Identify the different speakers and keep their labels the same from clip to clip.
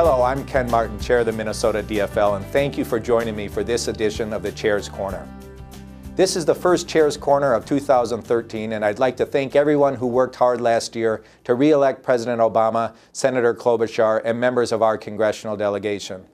Speaker 1: Hello, I'm Ken Martin, Chair of the Minnesota DFL, and thank you for joining me for this edition of the Chair's Corner. This is the first Chair's Corner of 2013, and I'd like to thank everyone who worked hard last year to re-elect President Obama, Senator Klobuchar, and members of our congressional delegation.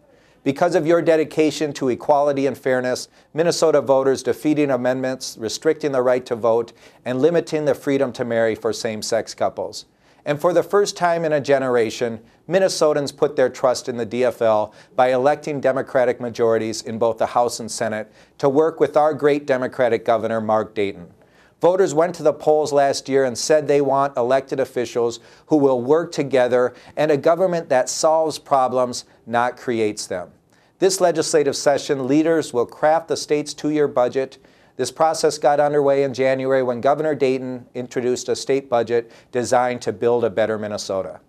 Speaker 1: Because of your dedication to equality and fairness, Minnesota voters defeating amendments restricting the right to vote and limiting the freedom to marry for same-sex couples. And for the first time in a generation, Minnesotans put their trust in the DFL by electing Democratic majorities in both the House and Senate to work with our great Democratic Governor, Mark Dayton. Voters went to the polls last year and said they want elected officials who will work together and a government that solves problems, not creates them. This legislative session, leaders will craft the state's two-year budget. This process got underway in January when Governor Dayton introduced a state budget designed to build a better Minnesota.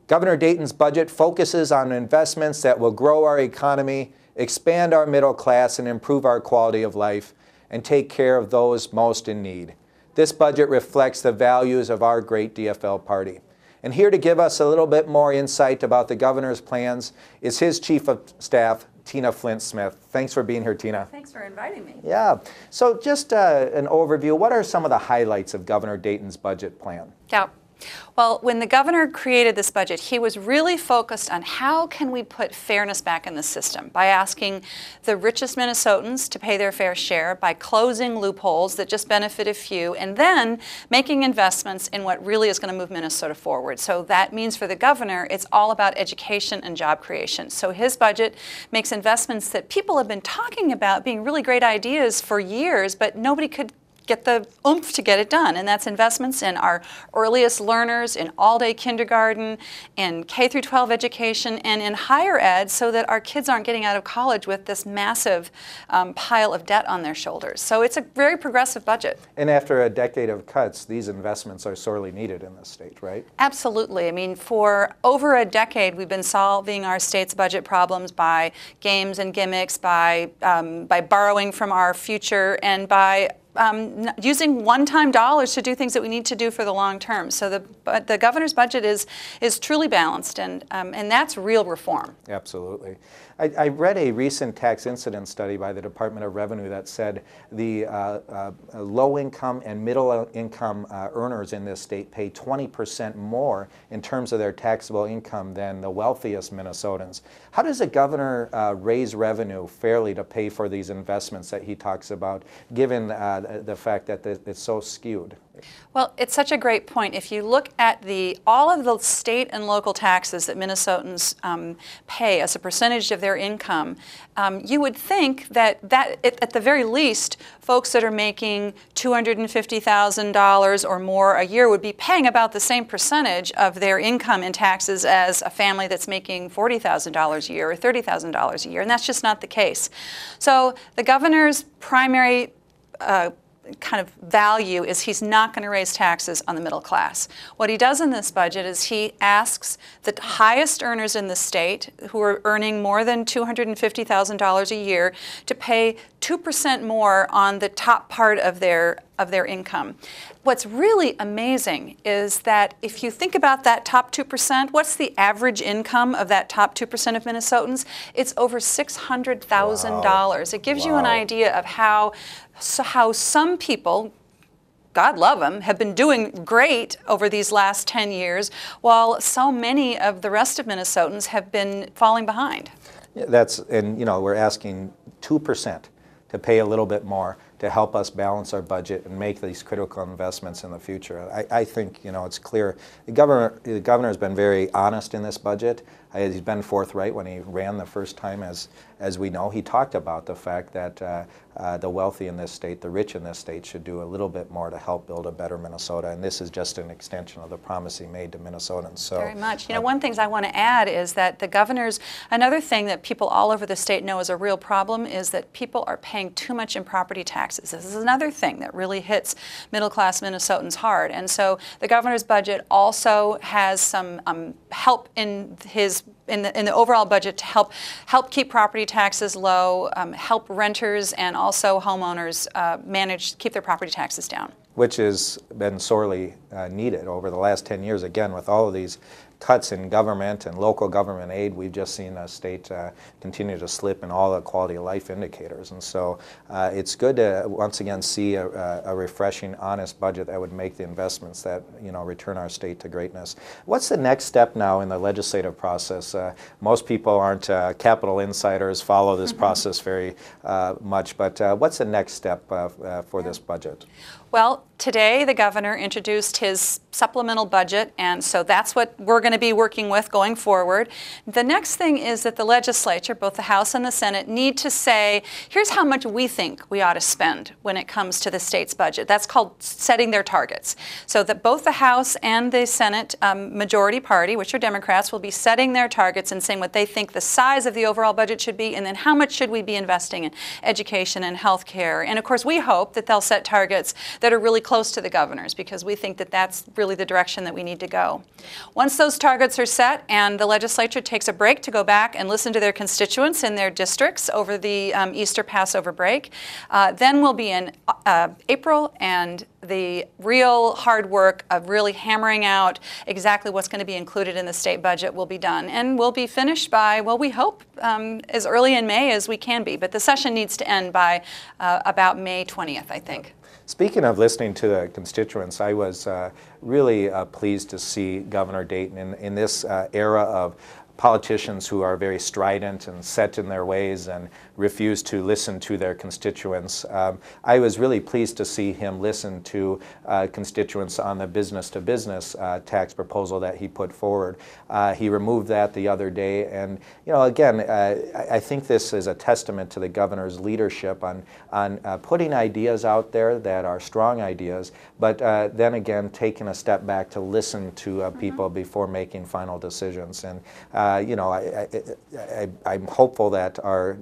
Speaker 1: Governor Dayton's budget focuses on investments that will grow our economy, expand our middle class, and improve our quality of life, and take care of those most in need. This budget reflects the values of our great DFL party. And here to give us a little bit more insight about the governor's plans is his Chief of Staff, Tina Flint-Smith. Thanks for being here, Tina.
Speaker 2: Thanks for inviting me.
Speaker 1: Yeah. So just an overview, what are some of the highlights of Governor Dayton's budget plan?
Speaker 2: Yeah. Well, when the governor created this budget, he was really focused on how can we put fairness back in the system by asking the richest Minnesotans to pay their fair share, by closing loopholes that just benefit a few, and then making investments in what really is going to move Minnesota forward. So that means for the governor, it's all about education and job creation. So his budget makes investments that people have been talking about being really great ideas for years, but nobody could get the oomph to get it done, and that's investments in our earliest learners, in all-day kindergarten, in K-12 education, and in higher ed so that our kids aren't getting out of college with this massive pile of debt on their shoulders. So it's a very progressive budget.
Speaker 1: And after a decade of cuts, these investments are sorely needed in this state, right?
Speaker 2: Absolutely. I mean, for over a decade, we've been solving our state's budget problems by games and gimmicks, by borrowing from our future, and by using one-time dollars to do things that we need to do for the long term. So the governor's budget is truly balanced, and that's real reform.
Speaker 1: Absolutely. I read a recent tax incidence study by the Department of Revenue that said the low-income and middle-income earners in this state pay 20% more in terms of their taxable income than the wealthiest Minnesotans. How does the governor raise revenue fairly to pay for these investments that he talks about, given the fact that it's so skewed?
Speaker 2: Well, it's such a great point. If you look at all of the state and local taxes that Minnesotans pay as a percentage of their income, you would think that at the very least, folks that are making $250,000 or more a year would be paying about the same percentage of their income in taxes as a family that's making $40,000 a year or $30,000 a year, and that's just not the case. So the governor's primary kind of value is he's not going to raise taxes on the middle class. What he does in this budget is he asks the highest earners in the state, who are earning more than $250,000 a year, to pay 2% more on the top part of their income. What's really amazing is that if you think about that top 2%, what's the average income of that top 2% of Minnesotans? It's over $600,000. Wow. It gives you an idea of how some people, God love them, have been doing great over these last 10 years, while so many of the rest of Minnesotans have been falling behind.
Speaker 1: Yeah, and we're asking 2% to pay a little bit more to help us balance our budget and make these critical investments in the future. I think it's clear. The governor has been very honest in this budget. He's been forthright when he ran the first time, as we know. He talked about the fact that the wealthy in this state, the rich in this state, should do a little bit more to help build a better Minnesota. And this is just an extension of the promise he made to Minnesotans. So,
Speaker 2: very much. One thing I want to add is that another thing that people all over the state know is a real problem is that people are paying too much in property taxes. This is another thing that really hits middle-class Minnesotans hard. And so the governor's budget also has some help in his in the overall budget to help keep property taxes low, help renters and also homeowners keep their property taxes down.
Speaker 1: Which has been sorely needed over the last 10 years. Again, with all of these cuts in government and local government aid, we've just seen the state continue to slip in all the quality of life indicators. And so it's good to once again see a refreshing, honest budget that would make the investments that return our state to greatness. What's the next step now in the legislative process? Most people aren't Capitol insiders, follow this process very much, but what's the next step for this budget?
Speaker 2: Well, today the governor introduced his supplemental budget, and so that's what we're going to be working with going forward. The next thing is that the legislature, both the House and the Senate, need to say, here's how much we think we ought to spend when it comes to the state's budget. That's called setting their targets. So that both the House and the Senate majority party, which are Democrats, will be setting their targets and saying what they think the size of the overall budget should be, and then how much should we be investing in education and health care. And of course, we hope that they'll set targets that are really close to the governor's, because we think that that's really the direction that we need to go. Once those targets are set and the legislature takes a break to go back and listen to their constituents in their districts over the Easter Passover break, then we'll be in April, and the real hard work of really hammering out exactly what's going to be included in the state budget will be done. And we'll be finished by, well, we hope as early in May as we can be. But the session needs to end by about May 20th, I think.
Speaker 1: Speaking of listening to the constituents, I was really pleased to see Governor Dayton in this era of politicians who are very strident and set in their ways and refuse to listen to their constituents. I was really pleased to see him listen to constituents on the business-to-business tax proposal that he put forward. He removed that the other day, and again, I think this is a testament to the governor's leadership on putting ideas out there that are strong ideas, but then again taking a step back to listen to people before making final decisions. And I'm hopeful that our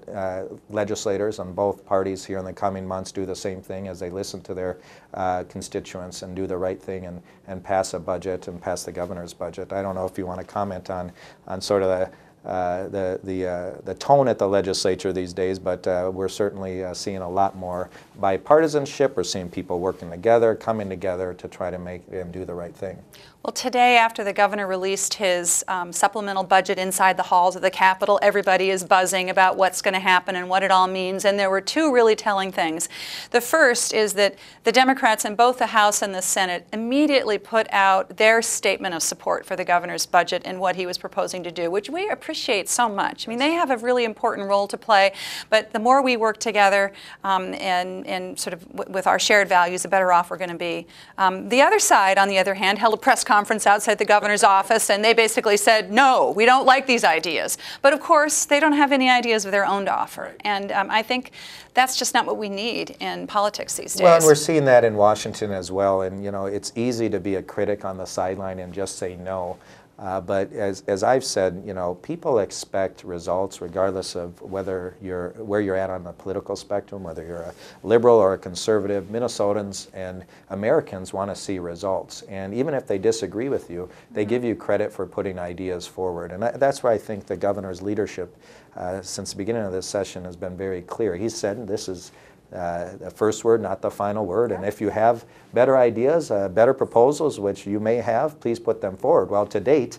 Speaker 1: legislators on both parties here in the coming months do the same thing as they listen to their constituents and do the right thing and pass a budget and pass the governor's budget. I don't know if you want to comment on sort of the tone at the legislature these days, but we're certainly seeing a lot more bipartisanship. We're seeing people working together, coming together to try to make and do the right thing.
Speaker 2: Well, today, after the governor released his supplemental budget inside the halls of the Capitol, everybody is buzzing about what's going to happen and what it all means. And there were two really telling things. The first is that the Democrats in both the House and the Senate immediately put out their statement of support for the governor's budget and what he was proposing to do, which we appreciate so much. I mean, they have a really important role to play, but the more we work together and sort of with our shared values, the better off we're going to be. The other side, on the other hand, held a press conference outside the governor's office, and they basically said, no, we don't like these ideas. But of course, they don't have any ideas of their own to offer. And I think that's just not what we need in politics these days.
Speaker 1: Well, and we're seeing that in Washington as well. And, it's easy to be a critic on the sideline and just say no. But as I've said, people expect results regardless of where you're at on the political spectrum, whether you're a liberal or a conservative. Minnesotans and Americans want to see results. And even if they disagree with you, they give you credit for putting ideas forward. And that's why I think the governor's leadership since the beginning of this session has been very clear. He said this is the first word, not the final word. And if you have better ideas, better proposals, which you may have, please put them forward. Well, to date,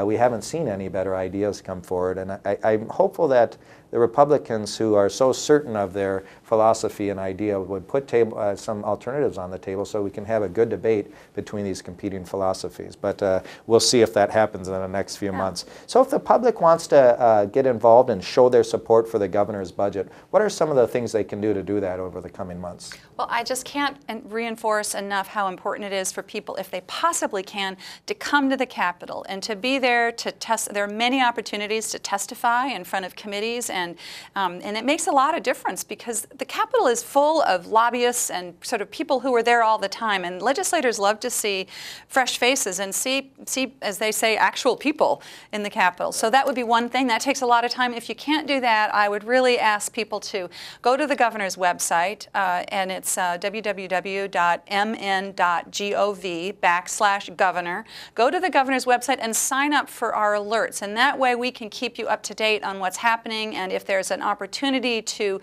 Speaker 1: we haven't seen any better ideas come forward. And I'm hopeful that the Republicans who are so certain of their philosophy and idea would put some alternatives on the table so we can have a good debate between these competing philosophies. But we'll see if that happens in the next few months. So if the public wants to get involved and show their support for the governor's budget, what are some of the things they can do to do that over the coming months?
Speaker 2: Well, I just can't reinforce enough how important it is for people, if they possibly can, to come to the Capitol and to be there to test. There are many opportunities to testify in front of committees and it makes a lot of difference because the Capitol is full of lobbyists and sort of people who are there all the time, and legislators love to see fresh faces and see, as they say, actual people in the Capitol. So that would be one thing. That takes a lot of time. If you can't do that, I would really ask people to go to the governor's website, and it's www.mn.gov/governor. Go to the governor's website and sign up for our alerts, and that way we can keep you up to date on what's happening, and if there's an opportunity to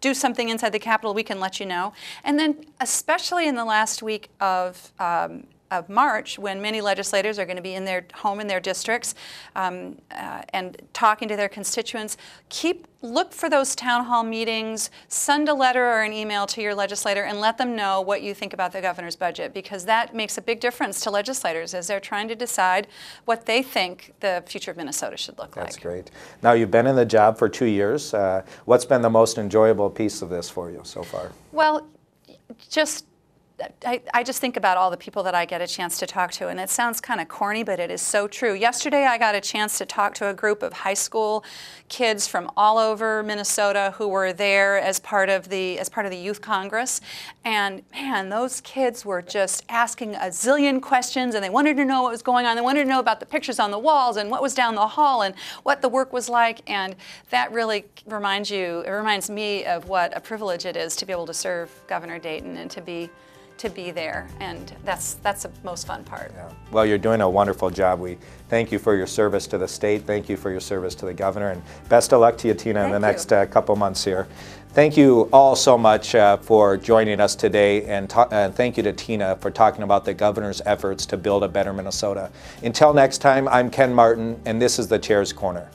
Speaker 2: do something inside the Capitol, we can let you know. And then especially in the last week of March, when many legislators are going to be in their home in their districts and talking to their constituents, look for those town hall meetings, send a letter or an email to your legislator and let them know what you think about the governor's budget, because that makes a big difference to legislators as they're trying to decide what they think the future of Minnesota should look like.
Speaker 1: That's great. Now, you've been in the job for 2 years. What's been the most enjoyable piece of this for you so far?
Speaker 2: Well, I just think about all the people that I get a chance to talk to, and it sounds kind of corny, but it is so true. Yesterday I got a chance to talk to a group of high school kids from all over Minnesota who were there as part of the Youth Congress, and man, those kids were just asking a zillion questions, and they wanted to know what was going on. They wanted to know about the pictures on the walls and what was down the hall and what the work was like, and that really reminds me of what a privilege it is to be able to serve Governor Dayton and to be there, and that's the most fun part.
Speaker 1: Yeah. Well, you're doing a wonderful job. We thank you for your service to the state. Thank you for your service to the governor, and best of luck to you, Tina, in the next couple months here. Thank you all so much for joining us today, and thank you to Tina for talking about the governor's efforts to build a better Minnesota. Until next time, I'm Ken Martin, and this is the Chair's Corner.